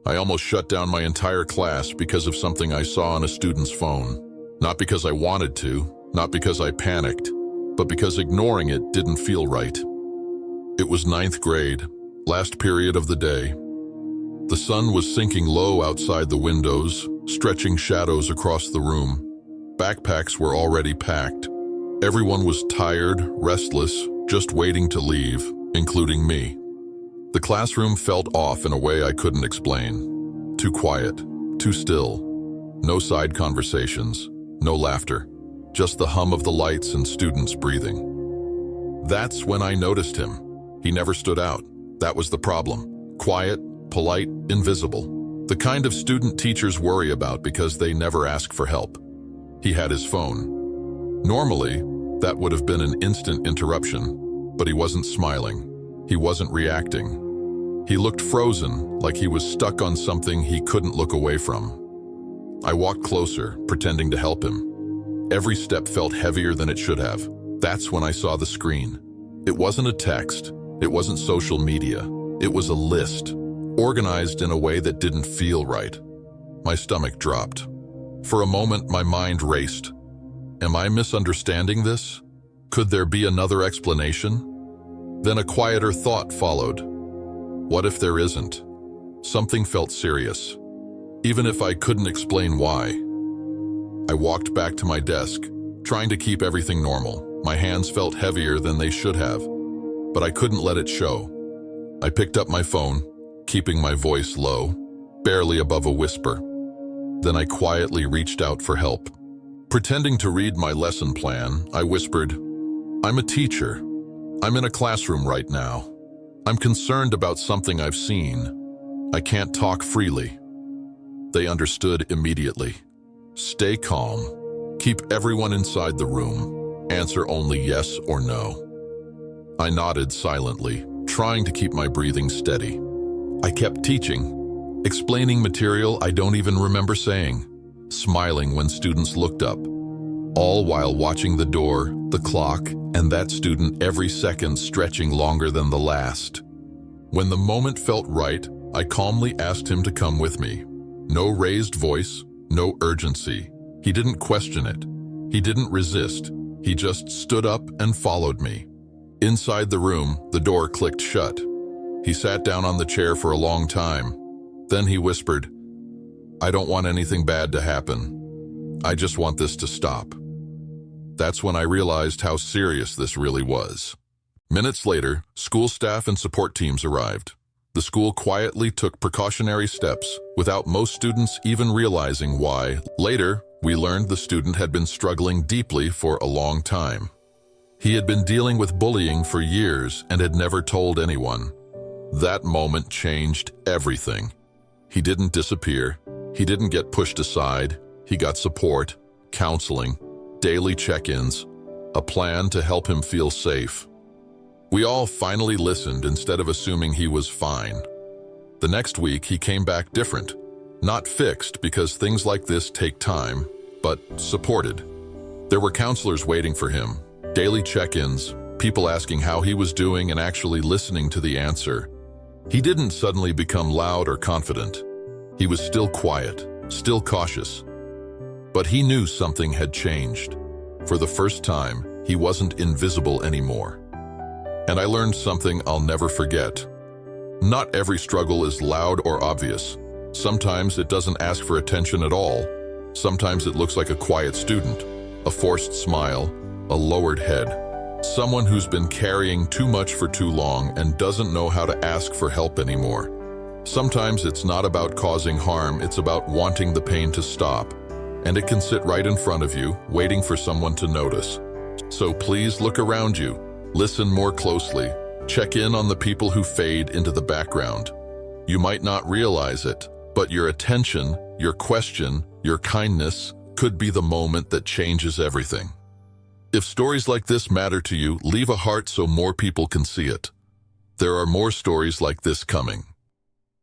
I almost shut down my entire class because of something I saw on a student's phone. Not because I wanted to, not because I panicked, but because ignoring it didn't feel right. It was ninth grade, last period of the day. The sun was sinking low outside the windows, stretching shadows across the room. Backpacks were already packed. Everyone was tired, restless, just waiting to leave, including me. The classroom felt off in a way I couldn't explain. Too quiet, too still. No side conversations, no laughter. Just the hum of the lights and students breathing. That's when I noticed him. He never stood out. That was the problem. Quiet, polite, invisible. The kind of student teachers worry about because they never ask for help. He had his phone. Normally, that would have been an instant interruption, but he wasn't smiling. He wasn't reacting. He looked frozen, like he was stuck on something he couldn't look away from. I walked closer, pretending to help him. Every step felt heavier than it should have. That's when I saw the screen. It wasn't a text. It wasn't social media. It was a list, organized in a way that didn't feel right. My stomach dropped. For a moment, my mind raced. Am I misunderstanding this? Could there be another explanation? Then a quieter thought followed. What if there isn't? Something felt serious, even if I couldn't explain why. I walked back to my desk, trying to keep everything normal. My hands felt heavier than they should have, but I couldn't let it show. I picked up my phone, keeping my voice low, barely above a whisper. Then I quietly reached out for help. Pretending to read my lesson plan, I whispered, "I'm a teacher. I'm in a classroom right now. I'm concerned about something I've seen. I can't talk freely." They understood immediately. Stay calm. Keep everyone inside the room. Answer only yes or no. I nodded silently, trying to keep my breathing steady. I kept teaching, explaining material I don't even remember saying, smiling when students looked up, all while watching the door, the clock, and that student every second stretching longer than the last. When the moment felt right, I calmly asked him to come with me. No raised voice, no urgency. He didn't question it. He didn't resist. He just stood up and followed me. Inside the room, the door clicked shut. He sat down on the chair for a long time. Then he whispered, "I don't want anything bad to happen. I just want this to stop." That's when I realized how serious this really was. Minutes later, school staff and support teams arrived. The school quietly took precautionary steps without most students even realizing why. Later, we learned the student had been struggling deeply for a long time. He had been dealing with bullying for years and had never told anyone. That moment changed everything. He didn't disappear. He didn't get pushed aside. He got support, counseling, daily check-ins, a plan to help him feel safe. We all finally listened instead of assuming he was fine. The next week, he came back different. Not fixed, because things like this take time, but supported. There were counselors waiting for him, daily check-ins, people asking how he was doing and actually listening to the answer. He didn't suddenly become loud or confident. He was still quiet, still cautious. But he knew something had changed. For the first time, he wasn't invisible anymore. And I learned something I'll never forget. Not every struggle is loud or obvious. Sometimes it doesn't ask for attention at all. Sometimes it looks like a quiet student, a forced smile, a lowered head. Someone who's been carrying too much for too long and doesn't know how to ask for help anymore. Sometimes it's not about causing harm, it's about wanting the pain to stop. And it can sit right in front of you, waiting for someone to notice. So please look around you. Listen more closely. Check in on the people who fade into the background. You might not realize it, but your attention, your question, your kindness could be the moment that changes everything. If stories like this matter to you, leave a heart so more people can see it. There are more stories like this coming.